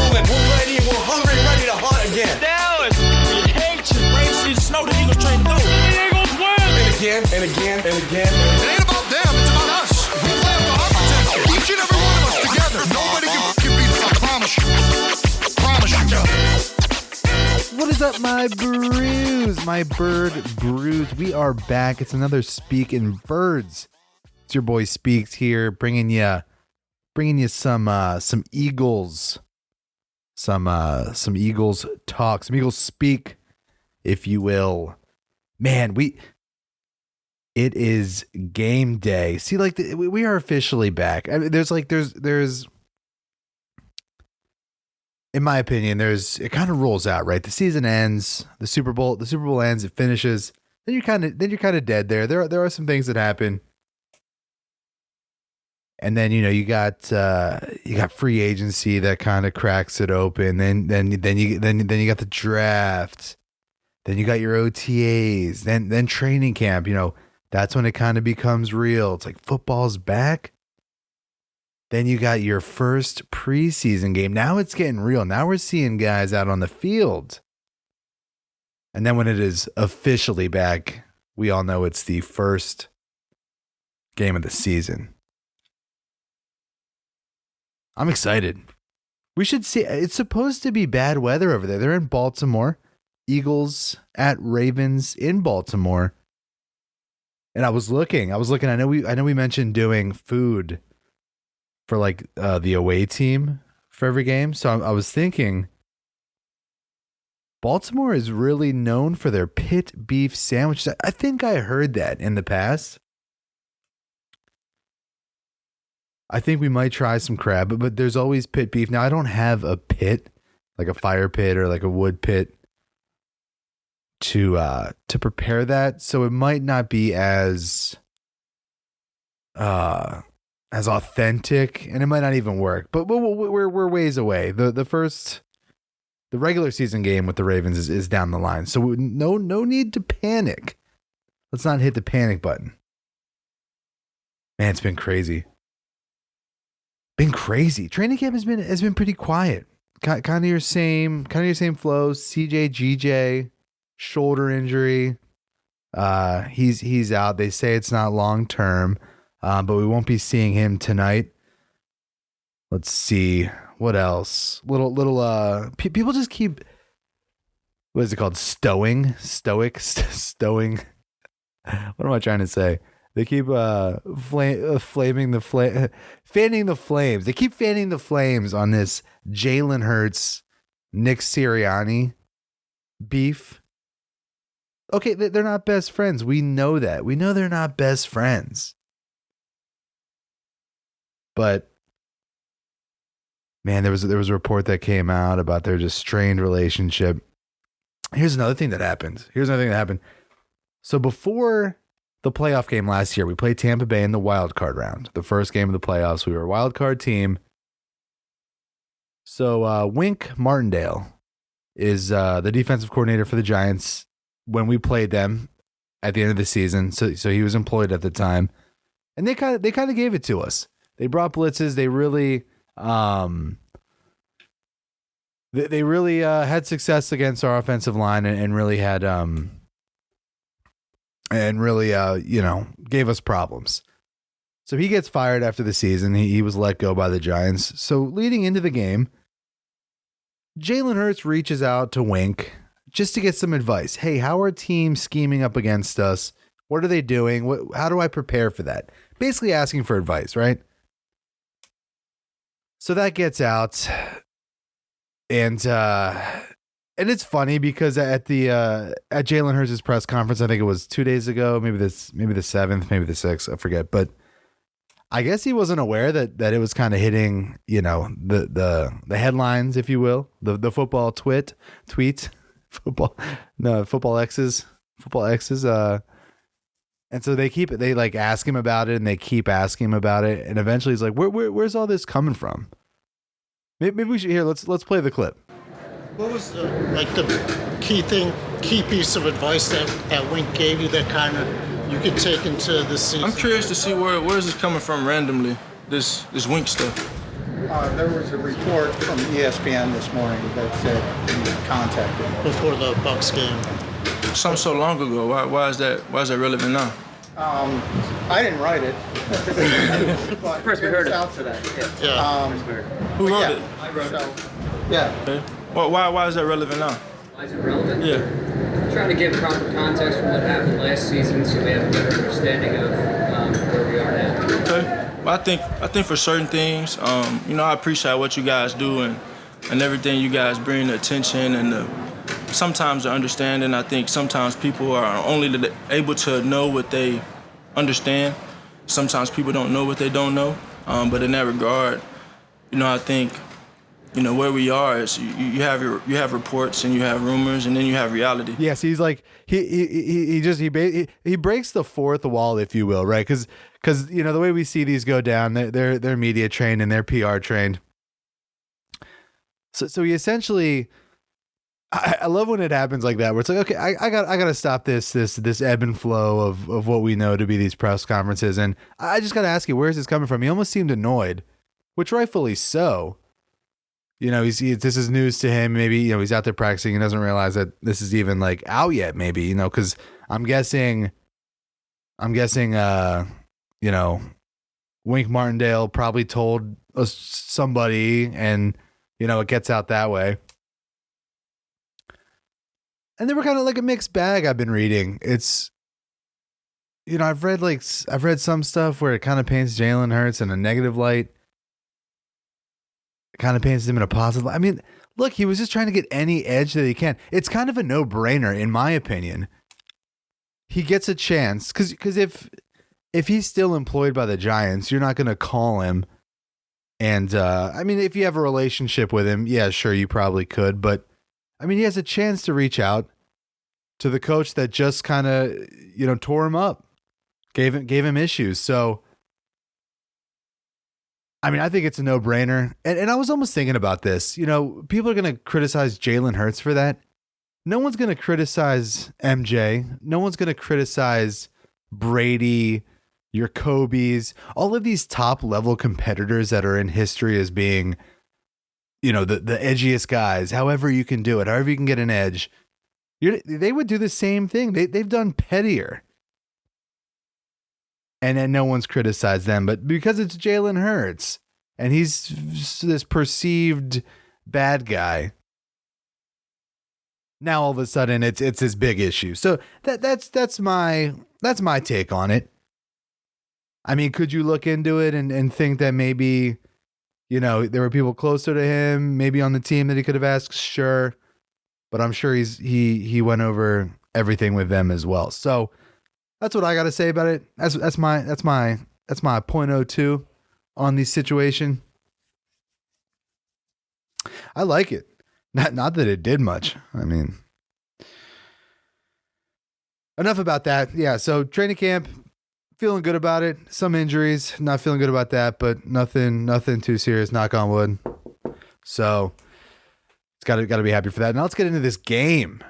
moving. We're ready and we're hungry, ready to hunt again. Dallas, we hate you. Braves see the snow, the Eagles train to go. The Eagles win. And again, and again, and again. It ain't about them, it's about us. We play up to our potential. Each and every one of us together. Nobody can beat us, I promise you. Promise you. What is up, my brews? My Bird Brus. We are back. It's another Speak in Birds. It's your boy Speaks here, bringing you some Eagles, some Eagles talk, some Eagles speak, if you will. Man, it is game day. See, like we are officially back. I mean, there's in my opinion, it kind of rolls out, right? The season ends, the Super Bowl ends, it finishes. Then you're kind of dead there. There are some things that happen. And then, you got free agency that kind of cracks it open. Then you got the draft. Then you got your OTAs. Then training camp. That's when it kind of becomes real. It's like football's back. Then you got your first preseason game. Now it's getting real. Now we're seeing guys out on the field. And then when it is officially back, we all know it's the first game of the season. I'm excited. We should see. It's supposed to be bad weather over there. They're in Baltimore. Eagles at Ravens in Baltimore. And I was looking. I know we mentioned doing food for like the away team for every game. So I was thinking Baltimore is really known for their pit beef sandwiches. I think I heard that in the past. I think we might try some crab, but there's always pit beef. Now I don't have a pit, like a fire pit or like a wood pit to prepare that. So it might not be as authentic, and it might not even work. But we're ways away. The regular season game with the Ravens is down the line, so no need to panic. Let's not hit the panic button. Man, it's been crazy. Training camp has been pretty quiet. Kind of your same flows. CJ, GJ, shoulder injury. He's out. They say it's not long term. But we won't be seeing him tonight. Let's see what else. People just keep, what is it called? Stowing. What am I trying to say? They keep fanning the flames. They keep fanning the flames on this Jalen Hurts, Nick Sirianni beef. Okay, they're not best friends. We know that. We know they're not best friends. But man, there was a report that came out about their just strained relationship. Here's another thing that happened. So before the playoff game last year, we played Tampa Bay in the wild card round. The first game of the playoffs, we were a wild card team. So Wink Martindale is the defensive coordinator for the Giants when we played them at the end of the season. So he was employed at the time, and they kind of gave it to us. They brought blitzes. They really, had success against our offensive line, and really had, gave us problems. So he gets fired after the season. He was let go by the Giants. So leading into the game, Jalen Hurts reaches out to Wink just to get some advice. Hey, how are teams scheming up against us? What are they doing? How do I prepare for that? Basically asking for advice, right? So that gets out, and it's funny because at Jalen Hurts' press conference, I think it was 2 days ago, maybe the 7th, maybe the 6th, I forget, but I guess he wasn't aware that it was kind of hitting, the headlines, if you will, the football tweet, football X's. And so they like ask him about it, and they keep asking him about it, and eventually he's like, "Where's all this coming from?" Maybe we should let's play the clip. What was the key piece of advice that Wink gave you that kind of you could take into the season? I'm curious to see where is this coming from randomly. This Wink stuff. There was a report from ESPN this morning that said he contacted him. before the Bucks game. Something so long ago. Why is that relevant now? I didn't write it. But First we it heard was it. out today. Yeah. Who wrote Yeah. it? I wrote it. So, yeah. Okay. Why is that relevant now? Why is it relevant? Yeah. Trying to give proper context from what happened last season so we have a better understanding of where we are now. Okay. Well, I think for certain things, I appreciate what you guys do and everything you guys bring to attention and sometimes the understanding. I think sometimes people are only able to know what they understand. Sometimes people don't know what they don't know. But in that regard, I think, where we are is you have reports and you have rumors and then you have reality. Yes, he's like he breaks the fourth wall, if you will, right? Because the way we see these go down, they're media trained and they're PR trained. So he essentially, I love when it happens like that, where it's like, okay, I got to stop this ebb and flow of what we know to be these press conferences, and I just got to ask you, where is this coming from? He almost seemed annoyed, which rightfully so. This is news to him. Maybe, he's out there practicing and doesn't realize that this is even like out yet. Maybe, because I'm guessing, Wink Martindale probably told somebody and, it gets out that way. And they were kind of like a mixed bag. I've been reading. It's, I've read some stuff where it kind of paints Jalen Hurts in a negative light. Kind of paints him in a positive light. I mean, look, he was just trying to get any edge that he can. It's kind of a no-brainer, in my opinion. He gets a chance because if he's still employed by the Giants, you're not going to call him. And if you have a relationship with him, yeah, sure, you probably could. But he has a chance to reach out to the coach that just kind of tore him up, gave him issues. So. I think it's a no-brainer. And I was almost thinking about this. People are going to criticize Jalen Hurts for that. No one's going to criticize MJ. No one's going to criticize Brady, your Kobe's, all of these top-level competitors that are in history as being, the edgiest guys, however you can do it, however you can get an edge. They would do the same thing. They've done pettier. And then no one's criticized them, but because it's Jalen Hurts and he's this perceived bad guy, now all of a sudden it's this big issue. So that's my take on it. Could you look into it and think that maybe, there were people closer to him, maybe on the team that he could have asked? Sure, but I'm sure he went over everything with them as well. So. That's what I got to say about it. That's my .02 on the situation. I like it. Not that it did much. Enough about that. Yeah. So training camp, feeling good about it. Some injuries, not feeling good about that, but nothing too serious. Knock on wood. So it's got to be happy for that. Now let's get into this game.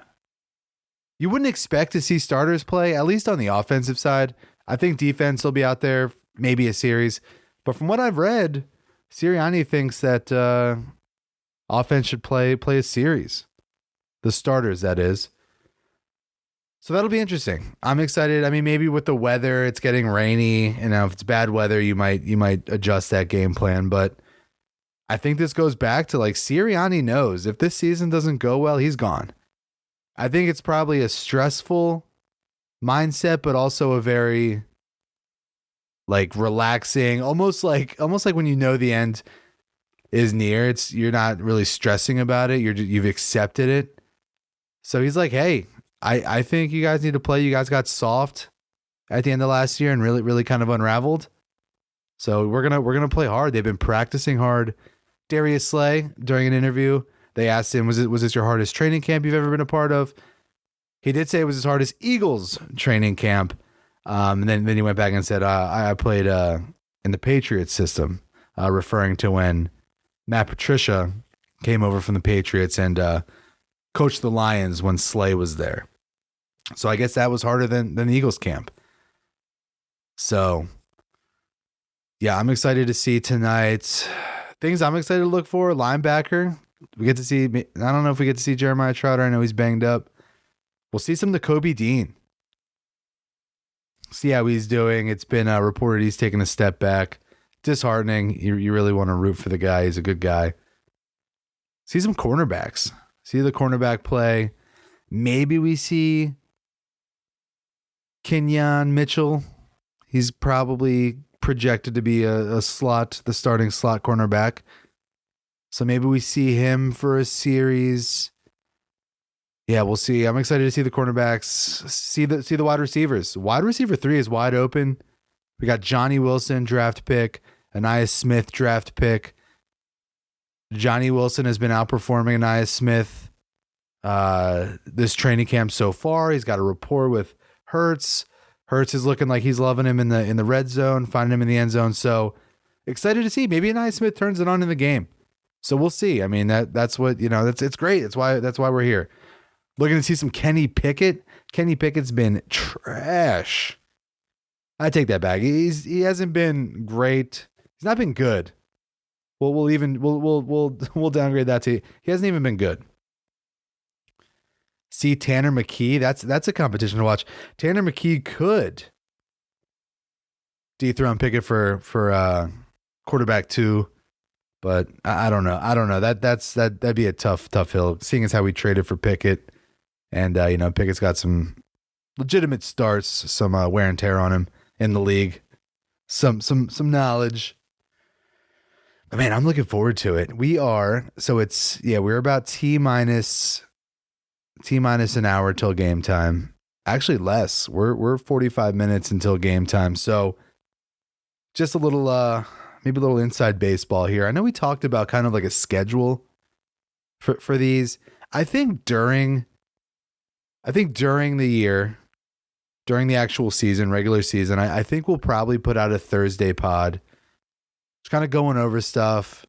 You wouldn't expect to see starters play, at least on the offensive side. I think defense will be out there, maybe a series. But from what I've read, Sirianni thinks that offense should play a series. The starters, that is. So that'll be interesting. I'm excited. Maybe with the weather, it's getting rainy. If it's bad weather, you might adjust that game plan. But I think this goes back to Sirianni knows if this season doesn't go well, he's gone. I think it's probably a stressful mindset, but also a very relaxing, almost like when the end is near. You're not really stressing about it. You've accepted it. So he's like, hey, I think you guys need to play. You guys got soft at the end of last year and really, really kind of unraveled. So we're gonna play hard. They've been practicing hard. Darius Slay, during an interview, they asked him, was this your hardest training camp you've ever been a part of? He did say it was his hardest Eagles training camp. And then he went back and said, I played in the Patriots system, referring to when Matt Patricia came over from the Patriots and coached the Lions when Slay was there. So I guess that was harder than the Eagles camp. So, yeah, I'm excited to see tonight. Things I'm excited to look for: linebacker. We get to see. I don't know if we get to see Jeremiah Trotter. I know he's banged up. We'll see some Nakobe Dean. See how he's doing. It's been reported he's taken a step back. Disheartening. You really want to root for the guy. He's a good guy. See some cornerbacks. See the cornerback play. Maybe we see Kenyon Mitchell. He's probably projected to be the starting slot cornerback. So maybe we see him for a series. Yeah, we'll see. I'm excited to see the cornerbacks. See the wide receivers. Wide receiver 3 is wide open. We got Johnny Wilson, draft pick. Anais Smith, draft pick. Johnny Wilson has been outperforming Anais Smith this training camp so far. He's got a rapport with Hurts. Hurts is looking like he's loving him in the red zone, finding him in the end zone. So excited to see. Maybe Anais Smith turns it on in the game. So we'll see. I mean, that's what, it's great. That's why we're here. Looking to see some Kenny Pickett. Kenny Pickett's been trash. I take that back. He hasn't been great. He's not been good. We'll downgrade that to he hasn't even been good. See Tanner McKee. That's a competition to watch. Tanner McKee could dethrone Pickett for quarterback 2, but I don't know. That'd be a tough hill. Seeing as how we traded for Pickett, and Pickett's got some legitimate starts, some wear and tear on him in the league, some knowledge. But man, I'm looking forward to it. We're about T minus an hour till game time. Actually less. We're 45 minutes until game time. So just a little maybe a little inside baseball here. I know we talked about kind of like a schedule for these. I think during the year, during the actual season, regular season, I think we'll probably put out a Thursday pod. Just kind of going over stuff.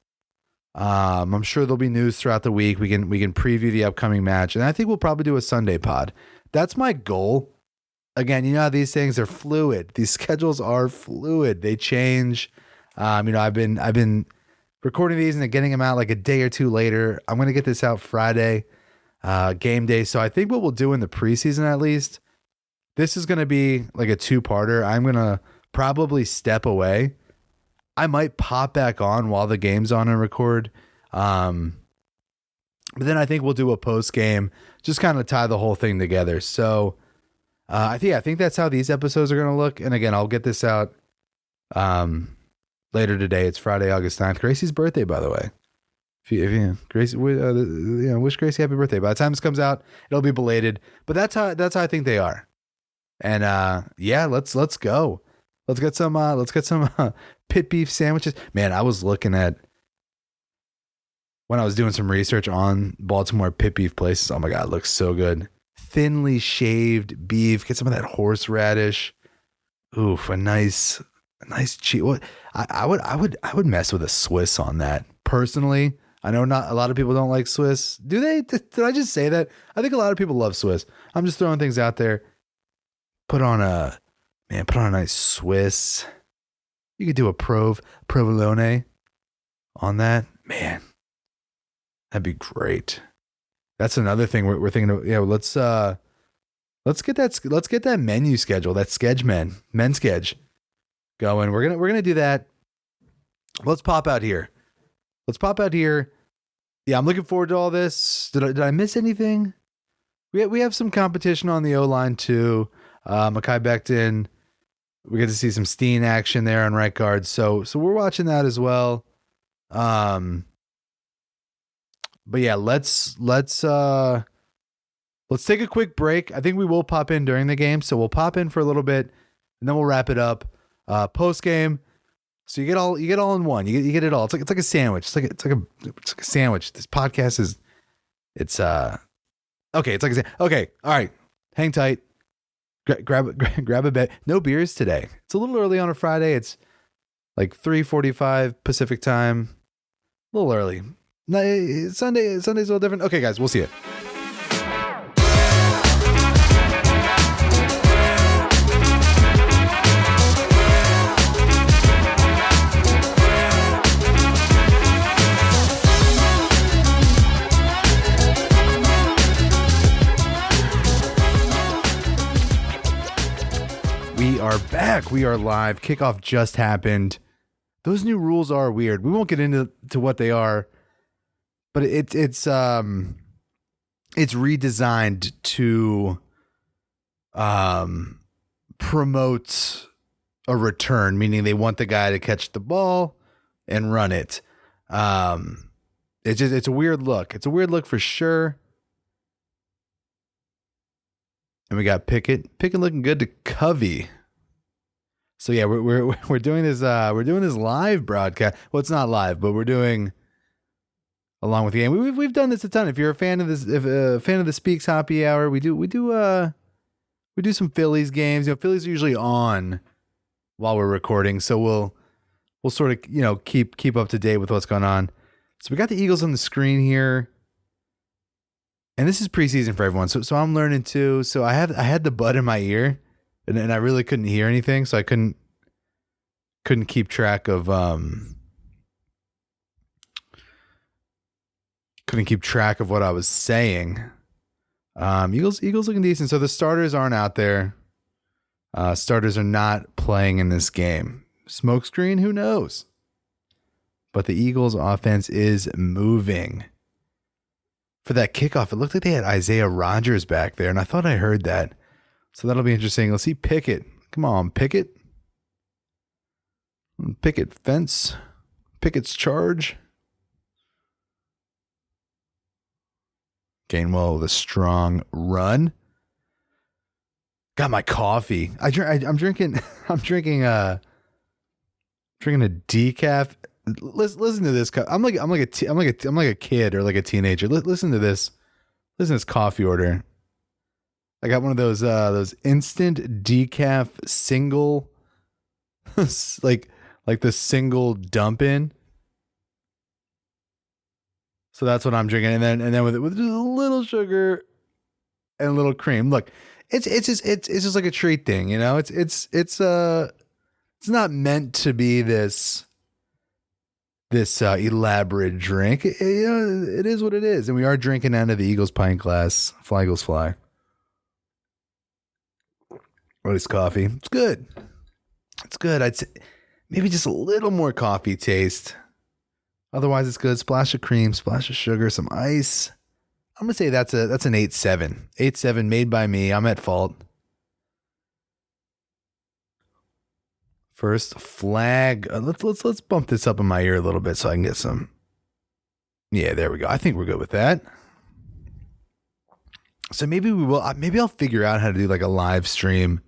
I'm sure there'll be news throughout the week. We can preview the upcoming match, and I think we'll probably do a Sunday pod. That's my goal. Again, you know how these things are fluid. These schedules are fluid. They change. I've been recording these and then getting them out like a day or two later. I'm gonna get this out Friday, game day. So I think what we'll do in the preseason, at least, this is gonna be like a 2-parter. I'm gonna probably step away. I might pop back on while the game's on and record. But then I think we'll do a post game, just kind of tie the whole thing together. So I think that's how these episodes are going to look. And again, I'll get this out later today. It's Friday, August 9th. Gracie's birthday, by the way. Gracie, wish Gracie happy birthday. By the time this comes out, it'll be belated. But that's how I think they are. And let's go. Let's get some pit beef sandwiches. Man, I was looking at when I was doing some research on Baltimore pit beef places. Oh my God, it looks so good. Thinly shaved beef. Get some of that horseradish. Oof, a nice cheese. What I would mess with a Swiss on that personally. I know not a lot of people don't like Swiss. Do they? Did I just say that? I think a lot of people love Swiss. I'm just throwing things out there. Put on a nice Swiss. You could do a provolone on that. Man, that'd be great. That's another thing we're thinking of. Yeah, let's get that menu schedule, that men schedule going. We're gonna do that. Let's pop out here. Yeah, I'm looking forward to all this. Did I miss anything? We have some competition on the O-line too. Mekhi Becton. We get to see some Steen action there on right guard. So we're watching that as well. But yeah, let's take a quick break. I think we will pop in during the game. So we'll pop in for a little bit and then we'll wrap it up. Post game. So you get all in one. You get it all. It's like a sandwich. It's like a sandwich. This podcast is okay. It's like a sandwich. Okay. All right. Hang tight. Grab a bed. No beers today. It's a little early on a Friday. It's like 3:45 Pacific time. A little early. Sunday's a little different. Okay, guys, we'll see you. are back. We are live. Kickoff just happened. Those new rules are weird. We won't get into what they are, but it's redesigned to promote a return, meaning they want the guy to catch the ball and run it. It's a weird look. It's a weird look for sure. And we got Pickett looking good to Covey. So yeah, we're doing this live broadcast. Well, it's not live, but we're doing along with the game. We've done this a ton. If you're a fan of this, if a fan of the Speaks Hoppy Hour, we do some Phillies games. You know, Phillies are usually on while we're recording, so we'll sort of, you know, keep up to date with what's going on. So we got the Eagles on the screen here. And this is preseason for everyone. So I'm learning too. So I had the bud in my ear and I really couldn't hear anything. So I couldn't keep track of what I was saying. Eagles looking decent. So the starters aren't out there. Starters are not playing in this game. Smokescreen, who knows? But the Eagles offense is moving. For that kickoff, it looked like they had Isaiah Rodgers back there, and I thought I heard that. So that'll be interesting. Let's see Pickett. Come on, Pickett. Pickett fence. Pickett's charge. Gainwell with a strong run. Got my coffee. I'm drinking a decaf. Listen to this. I'm like a kid or like a teenager. Listen to this. Listen to this coffee order. I got one of those instant decaf single, like the single dump in. So that's what I'm drinking, and then with just a little sugar and a little cream. Look, it's just like a treat thing, you know. It's not meant to be this elaborate drink. It is what it is. And we are drinking out of the Eagles pint glass. Fly Eagles fly. What is coffee? It's good. It's good. I'd say maybe just a little more coffee taste. Otherwise, it's good. Splash of cream, splash of sugar, some ice. I'm going to say that's an 8.7. 8.7 made by me. I'm at fault. First flag. Let's bump this up in my ear a little bit so I can get some. Yeah, there we go. I think we're good with that. So maybe we will. Maybe I'll figure out how to do like a live stream.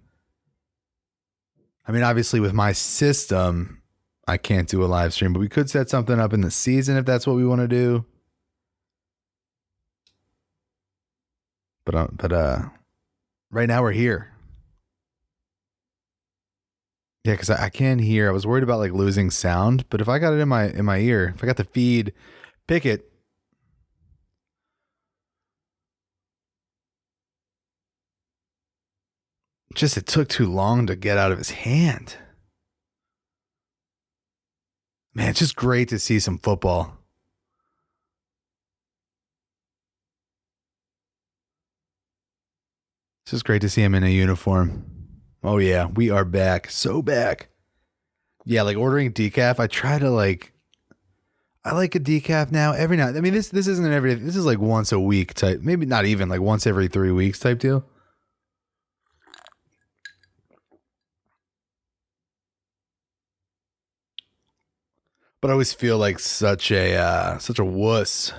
I mean, obviously with my system, I can't do a live stream, but we could set something up in the season if that's what we want to do. But right now we're here. Yeah, because I can hear. I was worried about like losing sound, but if I got it in my ear, if I got the feed, Pickett. Just it took too long to get out of his hand. Man, it's just great to see some football. It's just great to see him in a uniform. Oh yeah, we are back. So back. Yeah, like ordering decaf. I try to I like a decaf now every night. I mean, this isn't this is like once a week type, maybe not even like once every 3 weeks type deal. But I always feel like such a wuss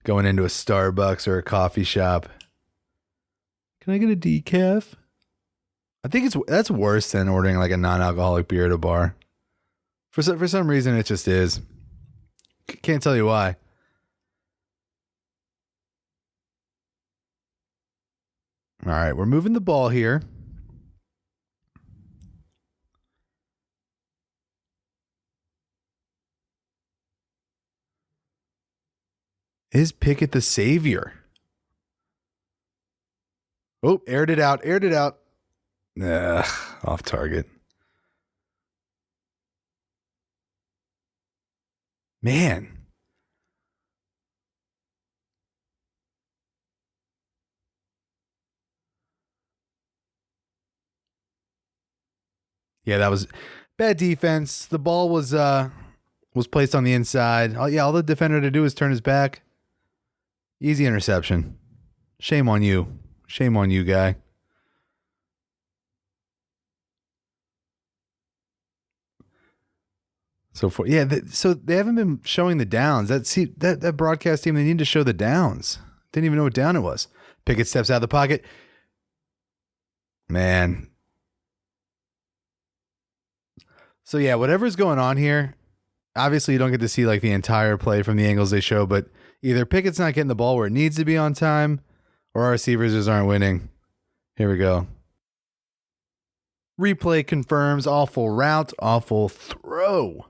going into a Starbucks or a coffee shop. Can I get a decaf? I think that's worse than ordering like a non-alcoholic beer at a bar. For some reason, it just is. Can't tell you why. All right, we're moving the ball here. Is Pickett the savior? Oh, aired it out. Off target. Man. Yeah, that was bad defense. The ball was placed on the inside. All the defender had to do was turn his back. Easy interception. Shame on you. Shame on you, guy. So they haven't been showing the downs. That broadcast team, they need to show the downs. Didn't even know what down it was. Pickett steps out of the pocket. Man. So yeah, whatever's going on here, obviously you don't get to see like the entire play from the angles they show, but either Pickett's not getting the ball where it needs to be on time, or our receivers just aren't winning. Here we go. Replay confirms awful route, awful throw.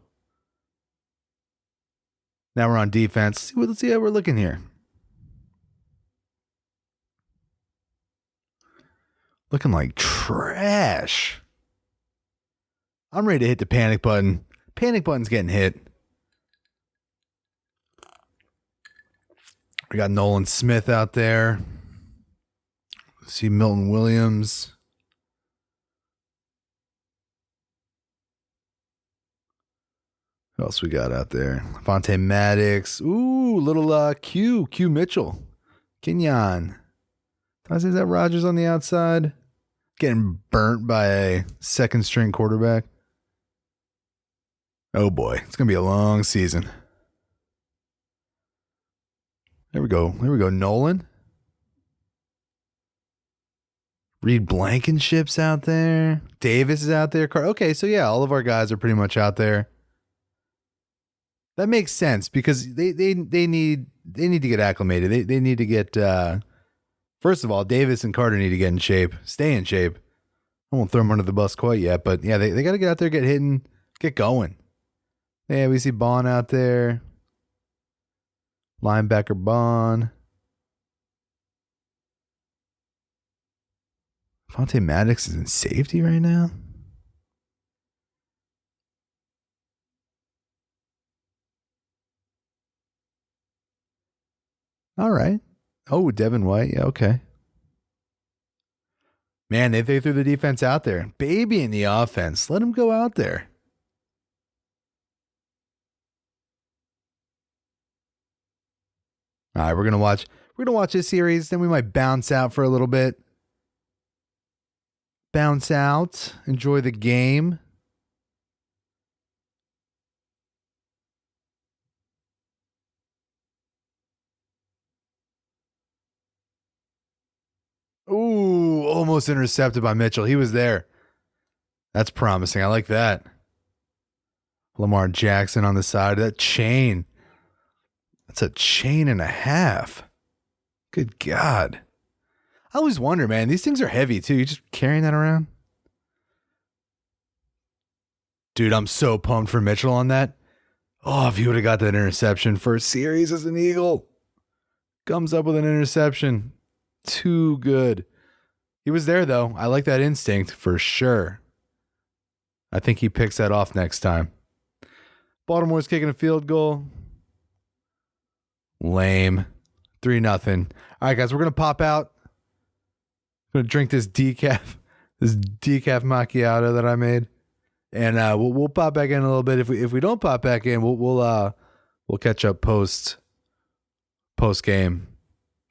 Now we're on defense. Let's see how we're looking here. Looking like trash. I'm ready to hit the panic button. Panic button's getting hit. We got Nolan Smith out there. See Milton Williams. Who else we got out there? Vontae Maddox. Ooh, little Q Mitchell. Kenyon. Is that Rodgers on the outside? Getting burnt by a second string quarterback. Oh boy, it's going to be a long season. There we go. Nolan. Reed Blankenship's out there. Davis is out there. Okay, so yeah, all of our guys are pretty much out there. That makes sense because they need to get acclimated. They need to get first of all, Davis and Carter need to get in shape. Stay in shape. I won't throw them under the bus quite yet, but yeah, they got to get out there, get hitting, get going. Yeah, we see Bond out there. Linebacker Bond. Vontae Maddox is in safety right now. All right. Oh, Devin White. Yeah, okay. Man, they threw the defense out there. Baby in the offense. Let him go out there. All right, we're gonna watch this series. Then we might bounce out for a little bit. Bounce out. Enjoy the game. Ooh, almost intercepted by Mitchell. He was there. That's promising. I like that. Lamar Jackson on the side. That chain. That's a chain and a half. Good God. I always wonder, man, these things are heavy too. You just carrying that around? Dude, I'm so pumped for Mitchell on that. Oh, if he would have got that interception first series as an Eagle. Comes up with an interception. Too good. He was there, though. I like that instinct for sure. I think he picks that off next time. Baltimore's kicking a field goal. Lame. 3-0. All right, guys, we're going to pop out. I'm going to drink this decaf macchiato that I made. And we'll pop back in a little bit. If we don't pop back in, we'll catch up post game.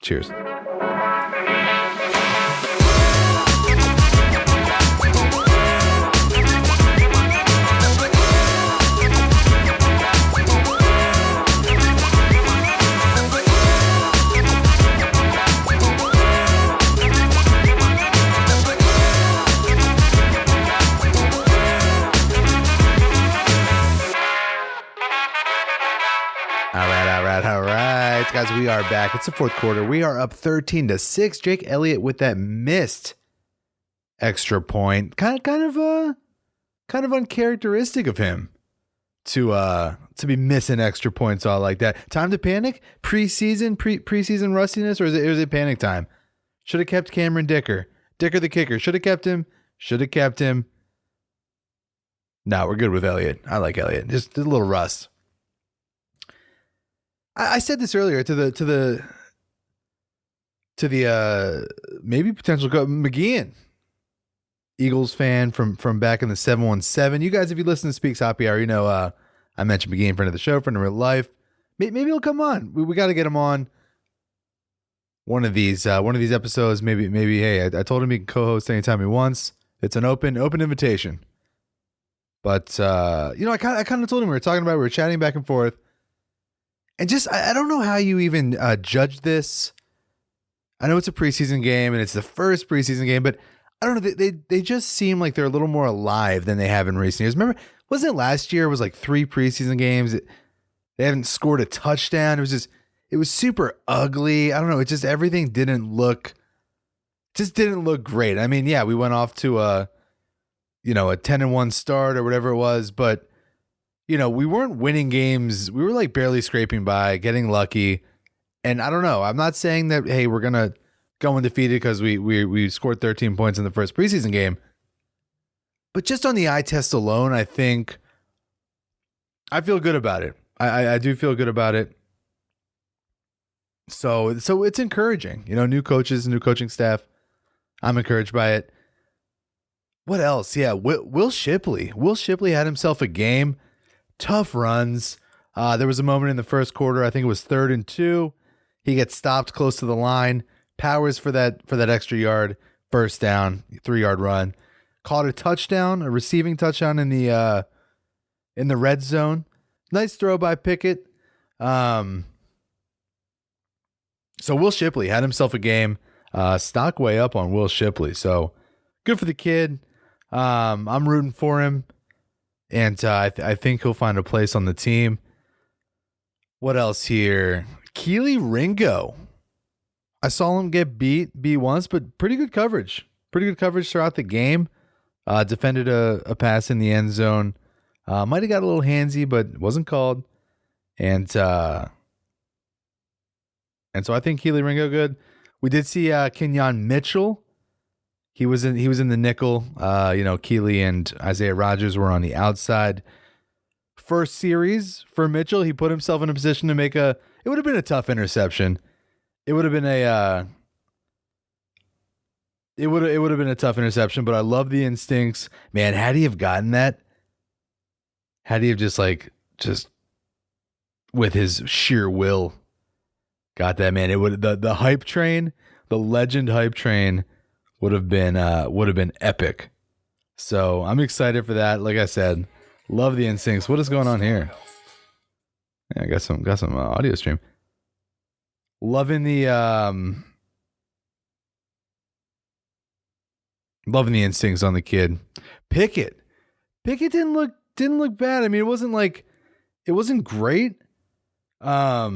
Cheers. All right, guys, we are back. It's the fourth quarter. We are up 13-6. Jake Elliott with that missed extra point. Kind of uncharacteristic of him to be missing extra points all like that. Time to panic? Preseason rustiness, or is it panic time? Should have kept Cameron Dicker. Dicker the kicker. Should have kept him. No, we're good with Elliott. I like Elliott. Just a little rust. I said this earlier to the maybe potential McGeehan. Eagles fan from back in the 717. You guys, if you listen to Speaks Happy Hour, you know I mentioned McGee in front of the show, friend of real life. Maybe he'll come on. We got to get him on one of these episodes. Maybe. Hey, I told him he can co-host anytime he wants. It's an open invitation. But I kind of told him we were chatting back and forth, and just I don't know how you even judge this. I know it's a preseason game and it's the first preseason game, but I don't know. They just seem like they're a little more alive than they have in recent years. Remember, wasn't it last year? It was like 3 preseason games. They haven't scored a touchdown. It was super ugly. I don't know. It just everything didn't look great. I mean, yeah, we went off to a 10-1 start or whatever it was, but we weren't winning games. We were like barely scraping by, getting lucky. And I don't know. I'm not saying that, hey, we're going to go undefeated because we scored 13 points in the first preseason game. But just on the eye test alone, I think I feel good about it. I do feel good about it. So it's encouraging. New coaches, new coaching staff. I'm encouraged by it. What else? Yeah, Will Shipley. Will Shipley had himself a game. Tough runs. There was a moment in the first quarter, I think it was 3rd and 2. He gets stopped close to the line. Powers for that extra yard. First down, 3-yard run. Caught a touchdown, a receiving touchdown in the red zone. Nice throw by Pickett. So Will Shipley had himself a game. Stock way up on Will Shipley. So good for the kid. I'm rooting for him. And I think he'll find a place on the team. What else here? Keely Ringo. I saw him get beat once, but pretty good coverage. Pretty good coverage throughout the game. Defended a pass in the end zone. Might have got a little handsy, but wasn't called. And so I think Keely Ringo good. We did see Kenyon Mitchell. He was in the nickel. Keely and Isaiah Rodgers were on the outside. First series for Mitchell, he put himself in a position to make it would have been a tough interception. It would have been a tough interception, but I love the instincts. Man, had he have gotten that, had he have just with his sheer will got that, man, it would the hype train, the legend hype train would have been epic. So I'm excited for that. Like I said, love the instincts. What is going on here? Yeah, I got some audio stream. Loving the instincts on the kid. Pickett didn't look bad. I mean, it wasn't great. But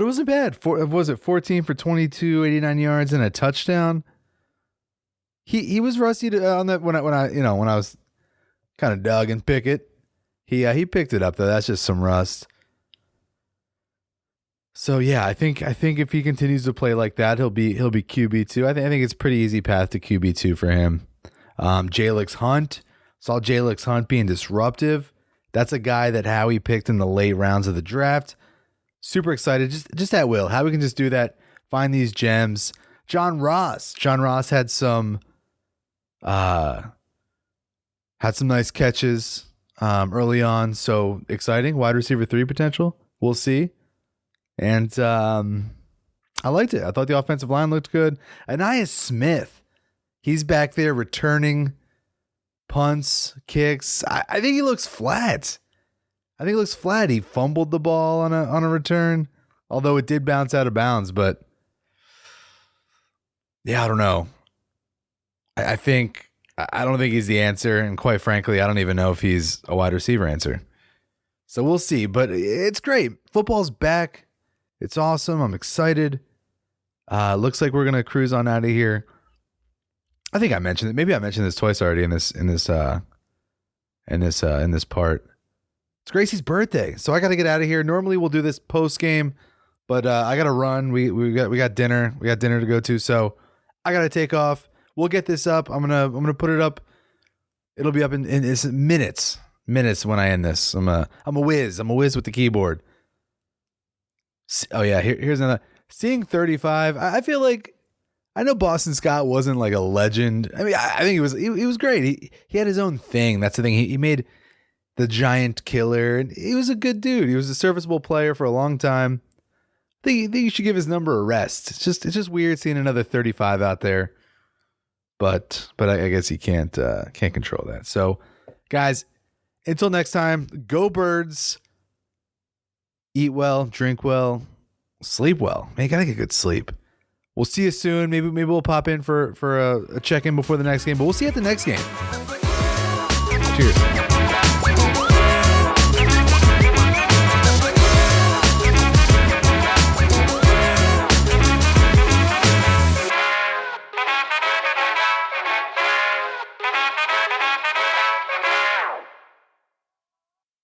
it wasn't bad. Was it 14 for 22, 89 yards and a touchdown? He was rusty on that when I was kind of dogging Pickett. He picked it up though. That's just some rust. So yeah, I think if he continues to play like that, he'll be QB2. I think it's a pretty easy path to QB2 for him. Jalix Hunt. Saw Jalix Hunt being disruptive. That's a guy that Howie picked in the late rounds of the draft. Super excited, just at will. How we can just do that, find these gems. John Ross had some nice catches early on. So exciting, wide receiver 3 potential. We'll see. And I liked it. I thought the offensive line looked good. Anais Smith, he's back there returning punts, kicks. I think he looks flat. He fumbled the ball on a return, although it did bounce out of bounds. But yeah, I don't know. I don't think he's the answer, and quite frankly, I don't even know if he's a wide receiver answer. So we'll see. But it's great. Football's back. It's awesome. I'm excited. Looks like we're gonna cruise on out of here. I think I mentioned it. Maybe I mentioned this twice already in this part. It's Gracie's birthday, so I got to get out of here. Normally we'll do this post game, but I got to run. We got dinner. We got dinner to go to, so I got to take off. We'll get this up. I'm gonna put it up. It'll be up in minutes when I end this. I'm a whiz. I'm a whiz with the keyboard. Oh yeah, here's another. Seeing 35, I feel like I know Boston Scott wasn't like a legend. I mean, I think he was great. He had his own thing. That's the thing. He made the Giant Killer, and he was a good dude. He was a serviceable player for a long time. I think you should give his number a rest. It's just weird seeing another 35 out there. But I guess he can't control that. So, guys, until next time, go Birds. Eat well, drink well, sleep well. Man, you gotta get good sleep. We'll see you soon. Maybe we'll pop in for a check-in before the next game, but we'll see you at the next game. Cheers.